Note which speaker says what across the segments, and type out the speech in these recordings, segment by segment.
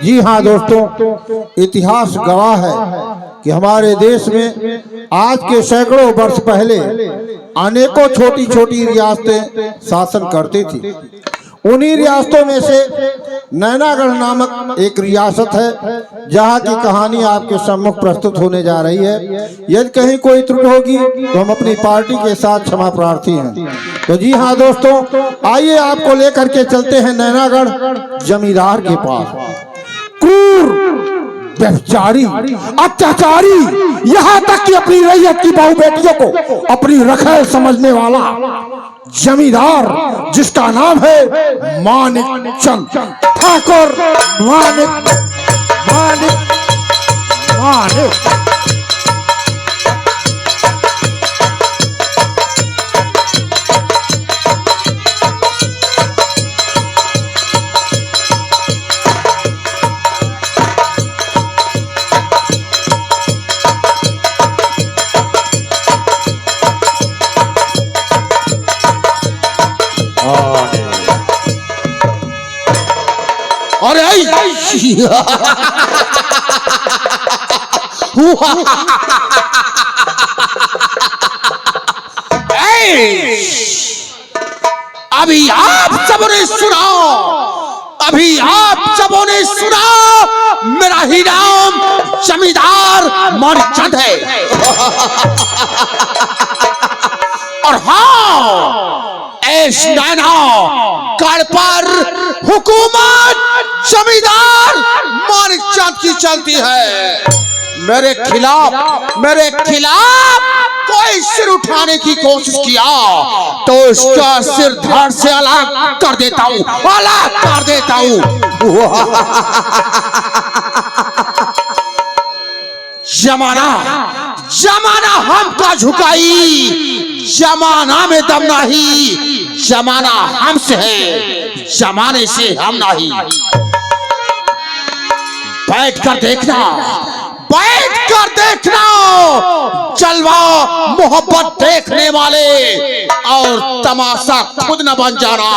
Speaker 1: जी हाँ दोस्तों, इतिहास गवाह है कि हमारे देश में आज के सैकड़ों वर्ष पहले अनेकों छोटी छोटी रियासतें शासन करती थी। उन्हीं रियासतों में से नैनागढ़ नामक एक रियासत है, जहाँ की कहानी आपके सम्मुख प्रस्तुत होने जा रही है। यदि कहीं कोई त्रुटि होगी तो हम अपनी पार्टी के साथ क्षमा प्रार्थी हैं। तो जी हाँ दोस्तों, आइए आपको लेकर के चलते हैं नैनागढ़ जमींदार के पास। क्रूर, व्यभिचारी, अत्याचारी, यहाँ तक कि अपनी रैयत की बहू बेटियों को अपनी रखैल समझने वाला जमींदार, जिसका नाम है मानिक चंद ठाकुर। मानिक मानिक मानिक
Speaker 2: अरे अभी आप सबों ने सुना, अभी आप सबों ने सुना, मेरा ही नाम जमींदार मानिक चंद है। और हाँ, इस नैनागढ़ पर हुकूमत जमींदार मानिक चंद की चलती है। मेरे खिलाफ कोई सिर उठाने की कोशिश किया तो उसका सिर धड़ से अलग कर देता हूं, अलग कर देता हूं। जमाना हमका झुकाई, जमाना में दम नहीं, जमाना हमसे है, जमाने से हम नहीं। बैठकर देखना जलवा मोहब्बत देखने वाले, और तमाशा खुद न बन जाना,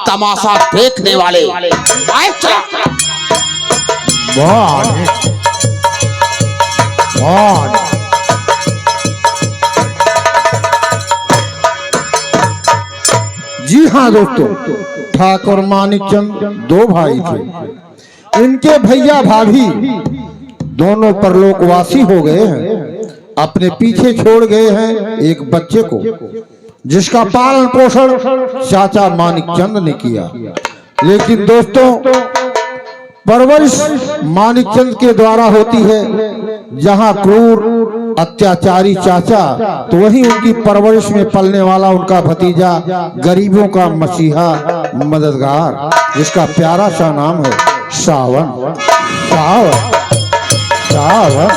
Speaker 2: तमाशा देखने वाले।
Speaker 1: जी हाँ दोस्तों, ठाकुर मानिक चंद दो भाई थे। इनके भैया भाभी दोनों परलोकवासी हो गए हैं। अपने पीछे छोड़ गए हैं एक बच्चे को, जिसका पालन पोषण चाचा मानिक चंद ने किया। लेकिन दोस्तों, परवरिश मानिक चंद के द्वारा होती है। जहां क्रूर अत्याचारी चाचा, तो वहीं उनकी परवरिश में पलने वाला उनका भतीजा, गरीबों का मसीहा मददगार, जिसका प्यारा सा नाम है सावन। सावन सावन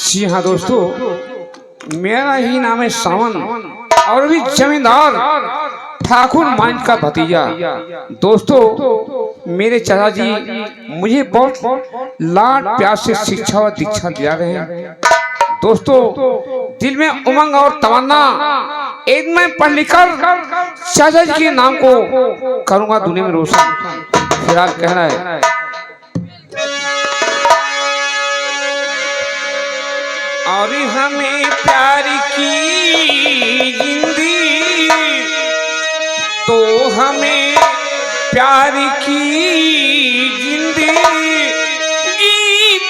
Speaker 3: जी हाँ दोस्तों, मेरा ही नाम है सावन और भी जमींदार ठाकुर मानिक का भतीजा। दोस्तों, मेरे चाचा जी मुझे बहुत लाड प्यार से शिक्षा और दीक्षा दिला रहे हैं। दोस्तों, दिल में उमंग और तमन्ना, एक मैं पढ़ लिखकर चाचा जी के नाम को करूंगा दुनिया में रोशन। फिलहाल कहना है, और हमें प्यार की जिंदगी तो हमें प्यार की जिंदगी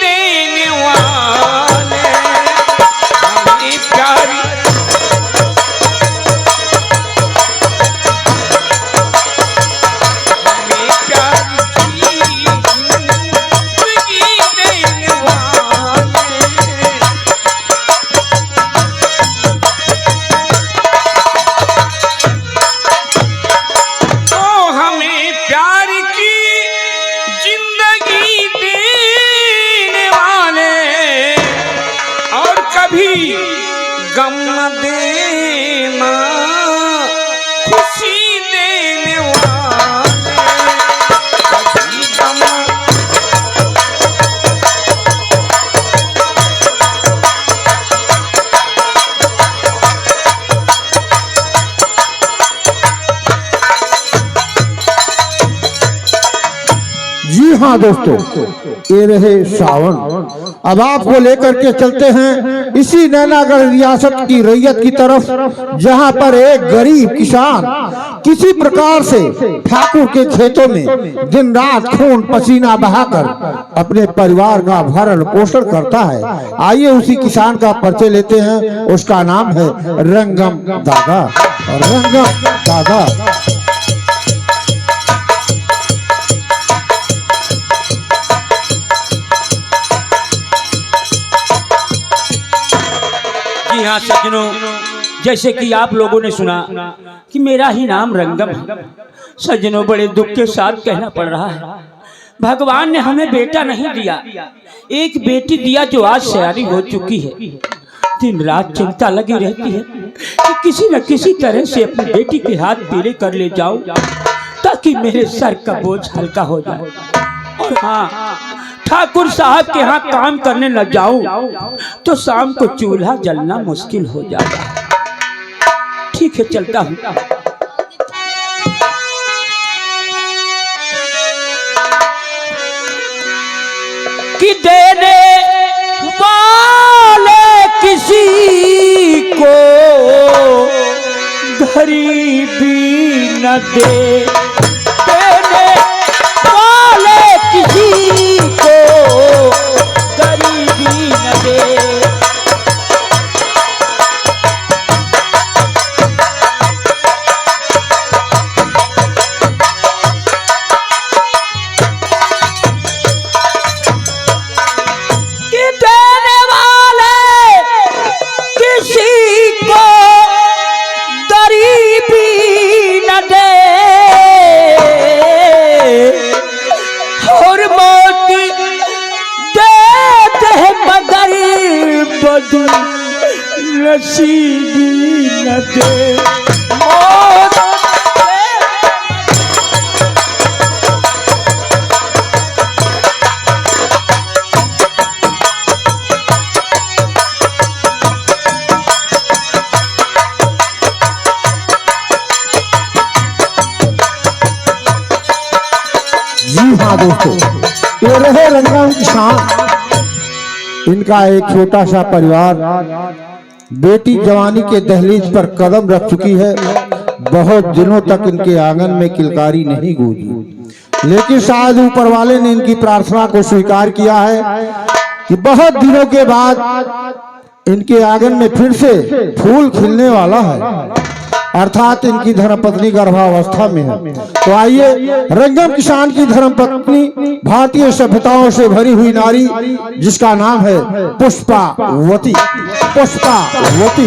Speaker 3: देने वाले, हमें प्यार गम न देना, खुशी देने वाले, कभी गम
Speaker 1: दोस्तों, ये रहे सावन। अब आपको लेकर के चलते हैं इसी नैनागढ़ रियासत की रैयत की तरफ, जहां पर एक गरीब किसान किसी प्रकार से ठाकुर के खेतों में दिन रात खून पसीना बहाकर अपने परिवार का भरण पोषण करता है। आइए उसी किसान का परिचय लेते हैं। उसका नाम है रंगम दादा। रंगम दादा
Speaker 4: जी हाँ सज्जनों, जैसे कि आप लोगों ने सुना कि मेरा ही नाम रंगम है। सज्जनों, बड़े दुख के साथ कहना पड़ रहा है, भगवान ने हमें बेटा नहीं दिया, एक बेटी दिया जो आज सयानी हो चुकी है। दिन रात चिंता लगी रहती है कि किसी न किसी तरह से अपनी बेटी के हाथ पीले कर ले जाऊं ताकि मेरे सर का बोझ हल्का हो जाए। और हाँ, ठाकुर साहब के यहाँ काम करने लग जाऊं तो शाम को चूल्हा जलना मुश्किल हो जाता है। ठीक है, चलता हूँ। कि देने वाले किसी को गरीबी न दे, देने वाले किसी को गरीबी न दे। नसीबी न दे मौत।
Speaker 1: जी हाँ दोस्तों, ये रहे रंगम किसान। इनका एक छोटा सा परिवार बेटी जवानी के दहलीज पर कदम रख चुकी है। बहुत दिनों तक इनके आंगन में किलकारी नहीं गूंजी, लेकिन शायद ऊपर वाले ने इनकी प्रार्थना को स्वीकार किया है कि बहुत दिनों के बाद इनके आंगन में फिर से फूल खिलने वाला है, अर्थात इनकी धर्मपत्नी गर्भावस्था में है। तो आइए, रंगम किसान की धर्मपत्नी भारतीय सभ्यताओं से भरी हुई नारी, जिसका नाम है पुष्पावती। पुष्पावती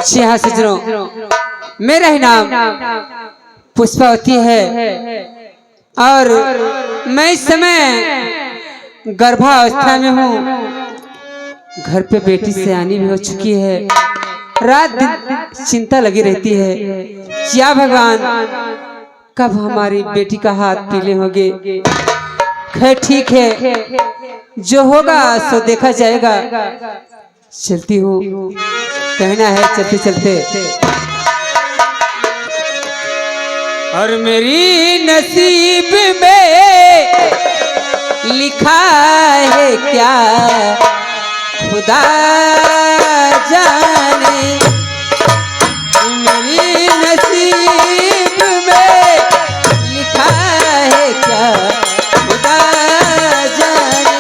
Speaker 5: जी हाँ सज्जनों, मेरा ही नाम पुष्पावती है और मैं इस समय गर्भावस्था में हूँ। घर पे बेटी सयानी भी हो चुकी है, रात दिन चिंता लगी रहती है, क्या भगवान कब हमारी बेटी का हाथ पीले होंगे। खैर ठीक है, जो होगा सो देखा जाएगा। चलती हूँ, कहना है चलते चलते। और मेरी नसीब में लिखा है क्या खुदा जाने, मेरी नसीब में लिखा है क्या खुदा जाने।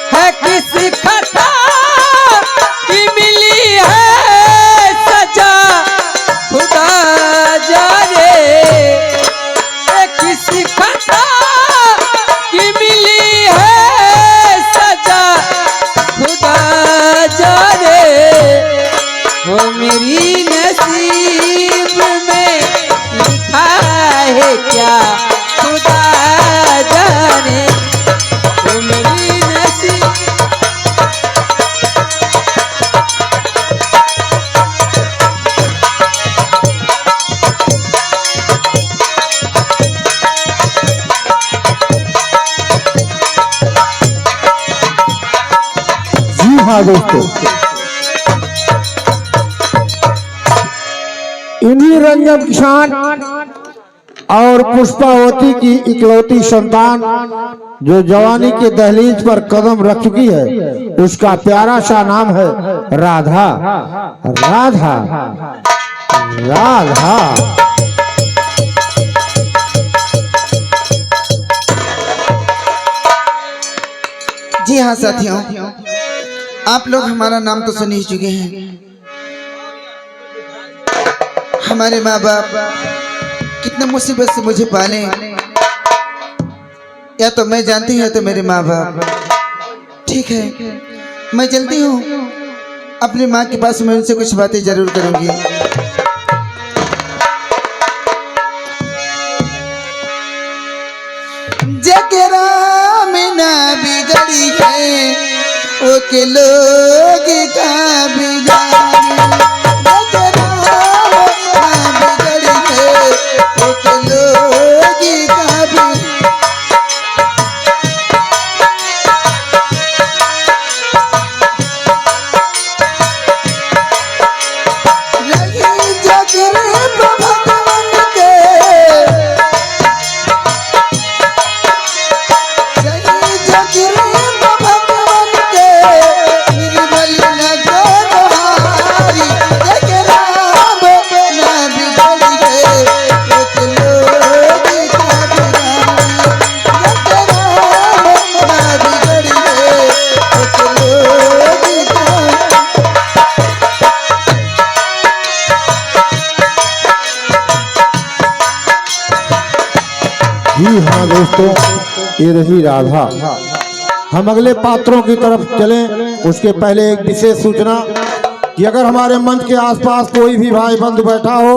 Speaker 5: है किस खता की मिली है सजा खुदा जाने।
Speaker 1: हाँ दोस्तों, इन्हीं रंगम किसान और पुष्पावती की इकलौती संतान जो जवानी के दहलीज पर कदम रख चुकी है, उसका प्यारा सा नाम है राधा। राधा राधा।
Speaker 6: जी हाँ साथियों, आप लोग हमारा नाम तो सुन ही चुके हैं। हमारे माँ बाप कितने मुसीबत से मुझे पाले, या तो मैं जानती हूँ या तो मेरे माँ बाप। ठीक है, मैं चलती हूँ अपनी माँ के पास, मैं उनसे कुछ बातें जरूर करूँगी। जगरा में ना बिगड़ी है वो के लोग का बिगाड़ी, जगरा में ना बिगड़ी है वो के लोग का बिगाड़ी। रही जगरे भगवान के, रही जगरे भगवान के, निर्मल न गोहारी, जगरा में ना बिगड़ी है एक लोग का बिगाड़ी, जगरा में ना बिगड़ी है एक लोग का।
Speaker 1: जी हाँ दोस्तों, ये रही राधा। हम अगले पात्रों की तरफ चलें उसके पहले एक विशेष सूचना कि अगर हमारे मंच के आसपास कोई भी भाई बंधु बैठा हो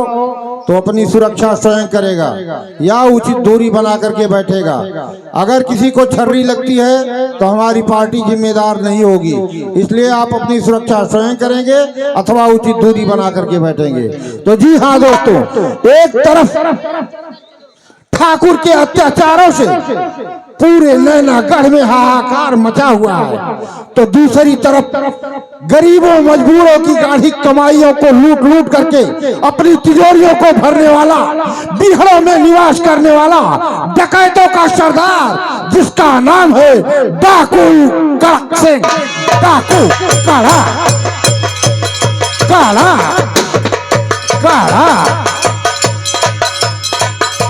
Speaker 1: तो अपनी सुरक्षा स्वयं करेगा या उचित दूरी बना करके बैठेगा। अगर किसी को छर्री लगती है तो हमारी पार्टी जिम्मेदार नहीं होगी, इसलिए आप अपनी सुरक्षा स्वयं करेंगे अथवा उचित दूरी बना करके बैठेंगे। तो जी हाँ दोस्तों, एक तरफ ठाकुर के अत्याचारों से पूरे नैनागढ़ में हाहाकार मचा हुआ है, तो दूसरी तरफ गरीबों मजबूरों की गाढ़ी कमाइयों को लूट लूट करके अपनी तिजोरियों को भरने वाला, बिहड़ों में निवास करने वाला डकैतों का सरदार, जिसका नाम है डाकू कड़क सिंह, डाकू काढ़ा काढ़ा काढ़ा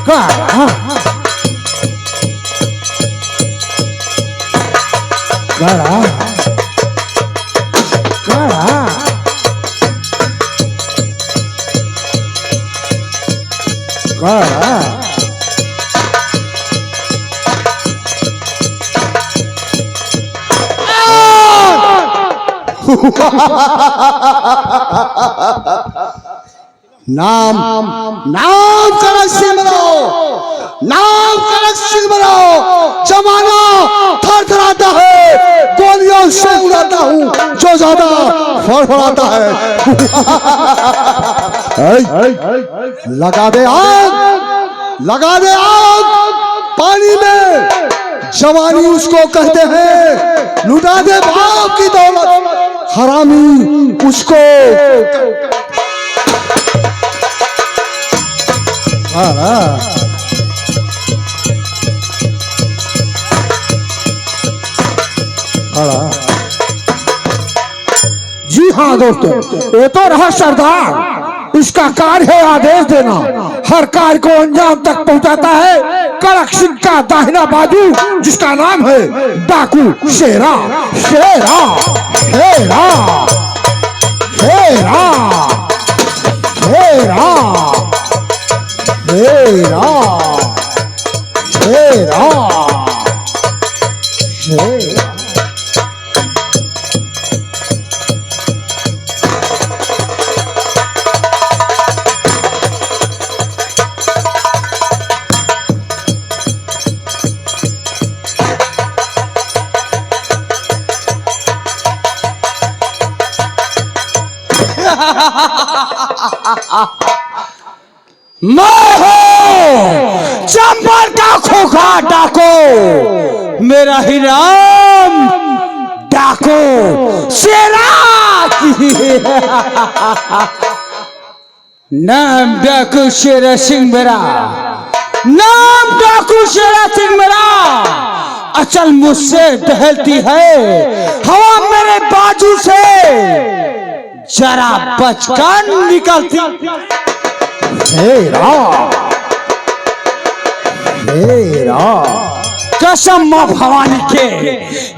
Speaker 1: काढ़ा काढ़ा काढ़ा काढ़ा।
Speaker 2: नाम नाम कनक सिंह बनाओ, नाम कनक सिंह बनाओ। जमाना थरथराता है, गोलियों से उड़ाता हूँ जो ज्यादा फड़फड़ाता है। लगा दे आग, लगा दे आग पानी में, जवानी उसको कहते हैं। लुटा दे बाप की दौलत, हरामी उसको।
Speaker 1: जी हाँ दोस्तों, ये तो रहा सरदार, इसका कार्य है आदेश देना, हर कार्य को अंजाम तक पहुंचाता है कड़क सिंह का दाहिना बाजू, जिसका नाम है डाकू शेरा शेरा शेरा शेरा शेरा शेरा शेरा शेरा।
Speaker 2: मैं हूँ चंपल का खोखा डाको, मेरा ही नाम डाको शेरा नाम डाकू शेरा सिंह मेरा, नाम डाकू शेरा सिंह मेरा। अचल मुझसे टहलती है हवा मेरे बाजू से, जरा बचकर निकलती।
Speaker 1: हेरा हेरा
Speaker 2: कसम माँ भवानी के,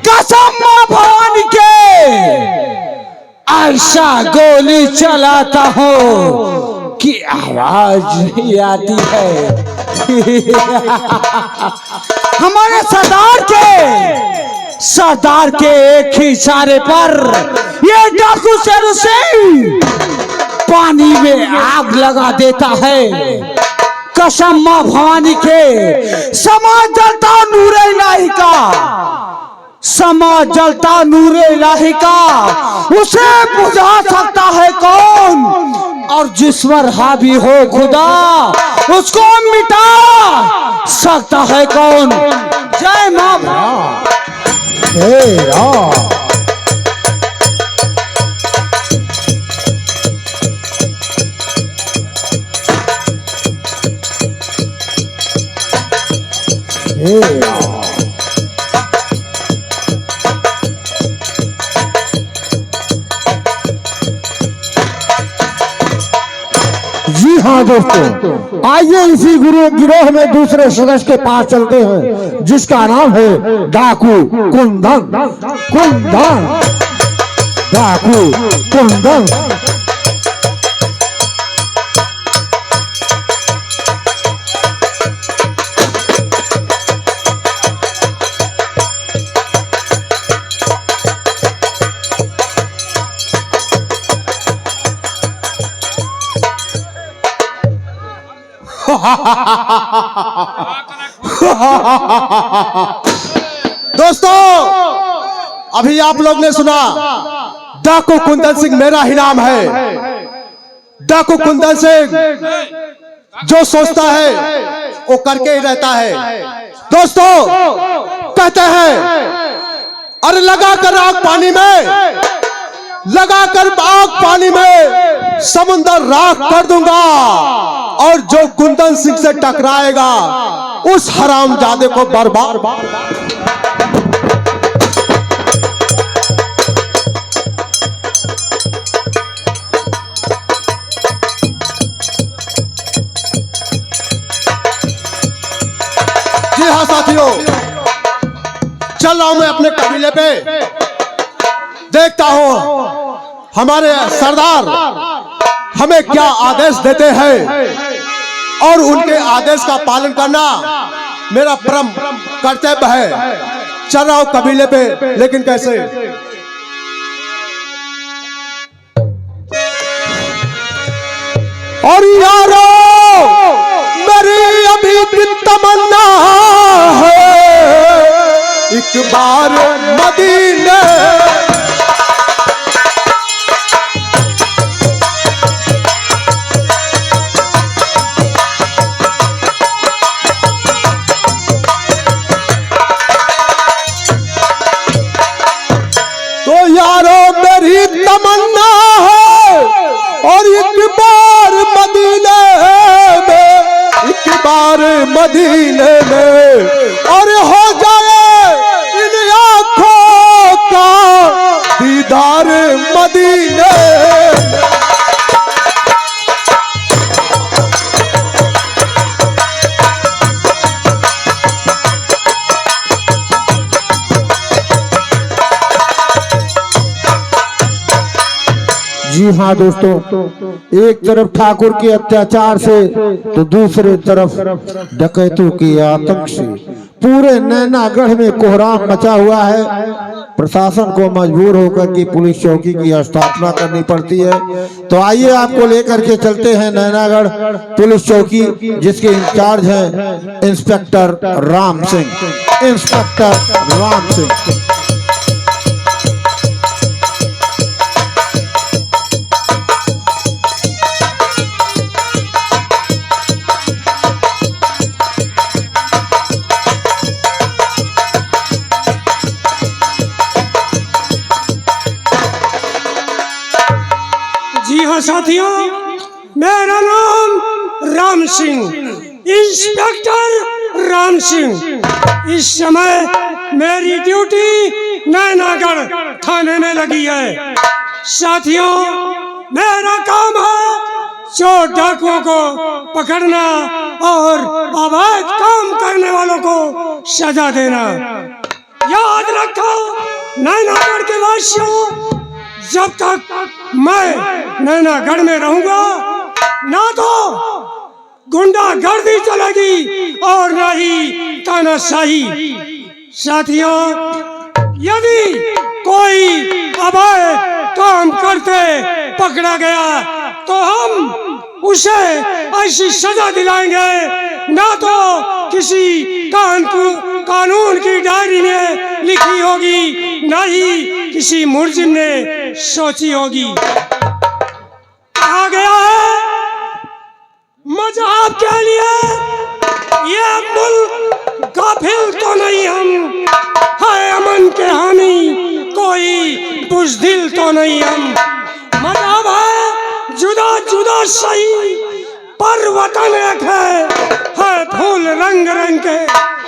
Speaker 2: कसम माँ भवानी के, ऐसा गोली चलाता हूँ कि आवाज नहीं आती है। हमारे सरदार के एक ही इशारे पर ये डाकू शेर सिंह पानी में आग लगा देता है। कसम माँ भवानी के, समाज जलता नूरे इलाही का, समाज जलता नूरे इलाही का, उसे बुझा सकता है कौन? और जिस पर हावी हो खुदा उसको मिटा सकता है कौन? जय माँ
Speaker 1: हेरा हेरा जी हाँ दोस्तों, आइए इसी गिरोह में दूसरे सदस्य के पास चलते हैं जिसका नाम है डाकू कुंदन। कुंदन, डाकू कुंदन।
Speaker 2: दोस्तों, अभी आप लोग ने सुना डाकू कुंदन सिंह मेरा ही नाम है। डाकू कुंदन सिंह जो सोचता है वो करके ही रहता है। दोस्तों कहते हैं अरे लगा कर आग पानी में, लगा कर आग पानी में समुंदर राख कर दूंगा, और जो कुंदन सिंह से टकराएगा उस हरामजादे को बर्बाद। जी हाँ साथियों, चल रहा हूं मैं अपने कबीले पे, देखता हूं हमारे सरदार हमें क्या आदेश देते हैं, और उनके आदेश का पालन करना मेरा परम कर्तव्य है। चल रहा हूं कबीले पे, लेकिन कैसे? और यारो मेरी अभी भी तमन्ना है एक बार मदीने, तो यारो मेरी तमन्ना है और एक बार मदीने में, एक बार मदीने में, और हो जाए इन आँखों का दीदार मदीने।
Speaker 1: जी हाँ दोस्तों, एक तरफ ठाकुर के अत्याचार से तो दूसरे तरफ डकैतों के आतंक से पूरे नैनागढ़ में कोहराम मचा हुआ है। प्रशासन को मजबूर होकर के पुलिस चौकी की स्थापना करनी पड़ती है। तो आइए आपको लेकर के चलते हैं नैनागढ़ पुलिस चौकी, जिसके इंचार्ज हैं इंस्पेक्टर राम सिंह। इंस्पेक्टर राम सिंह।
Speaker 7: साथियों, मेरा नाम राम सिंह, इंस्पेक्टर राम सिंह। इस समय मेरी ड्यूटी नैनागढ़ थाने में लगी है। साथियों, मेरा काम है चोर डाकुओं को पकड़ना और अवैध काम करने वालों को सजा देना। याद रखो नैनागढ़ के वासियों, जब तक मैं नैनागढ़ में रहूंगा ना तो गुंडागर्दी चलेगी और न ही तानाशाही। साथियों, यदि कोई अवैध काम करते पकड़ा गया तो हम उसे ऐसी सजा दिलाएंगे ना तो किसी कानून की डायरी में लिखी होगी, ना ही किसी मुलजिम ने सोची होगी। आ गया है मजहब के लिए ये मुल्क गाफिल तो नहीं, हम है अमन के हामी, कोई बुज़दिल तो नहीं हम। मजहब है जुदा जुदा सही पर वतन एक है फूल रंग रंग के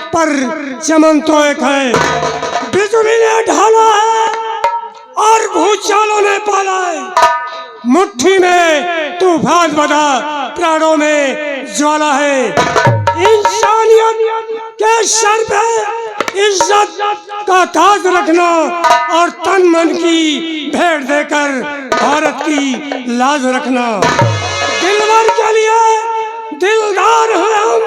Speaker 7: पर चमन तो एक है। बिजली ने ढाला है और भूचालों ने पाला है, मुट्ठी में तूफान बना, प्राणों में ज्वाला है। इंसानियत के सर पे इज्जत का ताज रखना और तन मन की भेंट देकर भारत की लाज रखना। दिलवर के लिए दिलदार हैं हम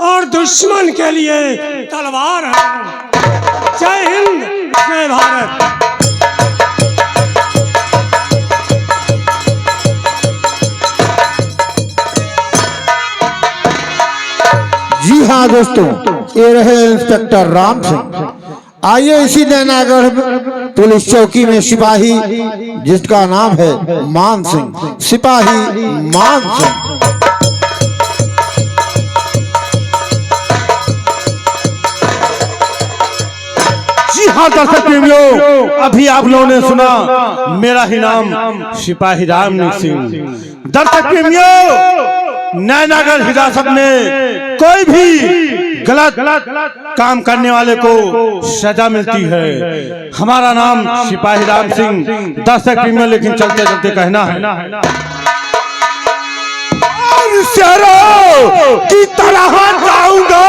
Speaker 7: और दुश्मन के लिए तलवार हैं हम। जय हिंद, जय भारत।
Speaker 1: जी हाँ दोस्तों, ये रहे इंस्पेक्टर राम सिंह। आइए इसी नैनागढ़ पुलिस चौकी में सिपाही जिसका नाम है मान सिंह, सिपाही मान सिंह।
Speaker 8: जी हाँ दर्शक प्रेमियों, अभी आप लोगों ने सुना मेरा ही नाम सिपाही राम सिंह। दर्शक प्रेमियों, नैनागढ़ हिरासत में कोई भी गलत काम करने वाले को सजा मिलती है। हमारा नाम सिपाही राम सिंह। दर्शक प्रेमियों, लेकिन चलते चलते कहना है शेरों की तरह जाऊंगा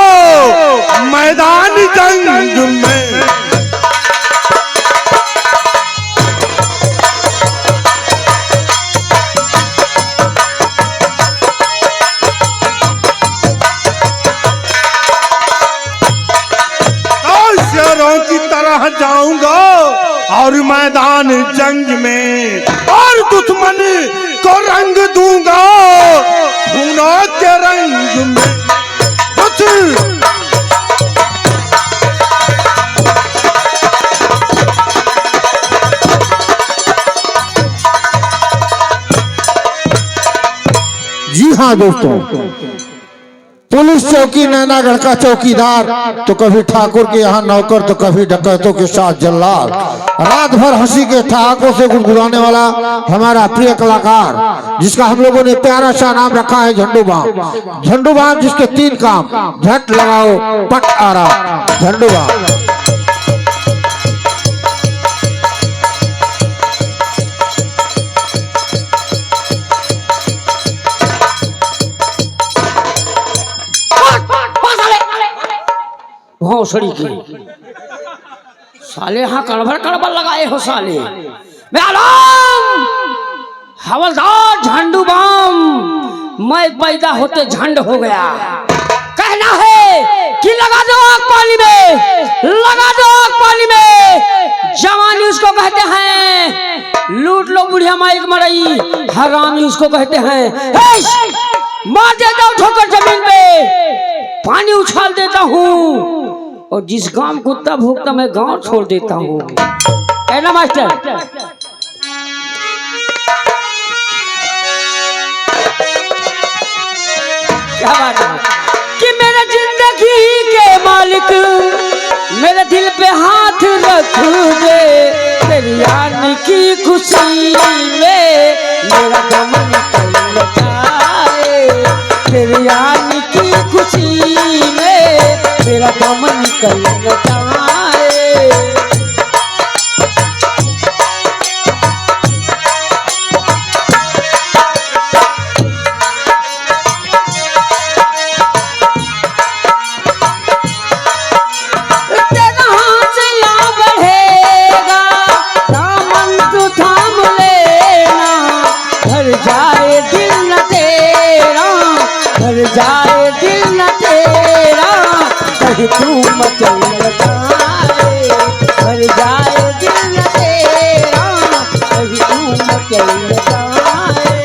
Speaker 8: मैदान जंग में। जाऊंगा और मैदान जंग में और दुश्मन को रंग दूंगा खूनों के रंग में।
Speaker 1: जी हाँ दोस्तों, पुलिस चौकी नैनागढ़ का चौकीदार तो कभी ठाकुर के यहाँ नौकर तो कभी डकैतों के साथ जल्लाद। रात भर हंसी के ठहाकों से गुनगुनाने वाला हमारा प्रिय कलाकार, जिसका हम लोगों ने प्यारा सा नाम रखा है झंडू बाम। झंडू बाम जिसके 3 काम, झट लगाओ पट आराम। झंडू बाम।
Speaker 4: भौसड़ी की साले यहाँ कड़बड़ लगाए हो साले। हवलदार झंडू बाम, मैं पैदा होते झंड हो गया। कहना है कि लगा दो आग पानी में, लगा दो आग पानी में। जवानी उसको कहते हैं, लूट लो बुढ़िया माइक मरई, हरामी उसको कहते हैं। मार देता हूँ ठोकर जमीन पे, पानी उछाल देता हूँ और जिस गांव कुत्ता भूखता मैं गांव छोड़ देता हूँ। है ना मास्टर? क्या बात है कि मेरे जिंदगी के मालिक मेरे दिल पे हाथ रख दे, तेरी यानी की खुशी में मेरा गम निकल जाए, तेरी आने की खुशी में मेरा गम निकल जाए। जाए दिल न तेरा, घर जाए दिल न तेरा, कहीं तू मचल जाए, घर जाए दिल न तेरा, कहीं तू मचल जाए।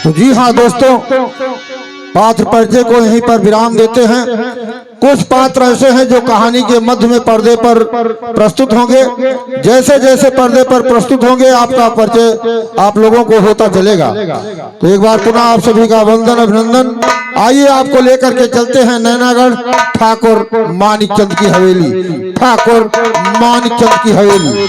Speaker 1: तो जी हाँ दोस्तों, पात्र परिचय को यहीं पर विराम देते हैं। कुछ पात्र ऐसे हैं जो कहानी के मध्य में पर्दे पर प्रस्तुत होंगे। जैसे जैसे पर्दे पर प्रस्तुत होंगे आपका परिचय आप लोगों को होता चलेगा। तो एक बार पुनः आप सभी का वंदन अभिनंदन। आइए आपको लेकर के चलते हैं नैनागढ़ ठाकुर मानिक चंद की हवेली, ठाकुर मानिक चंद की हवेली।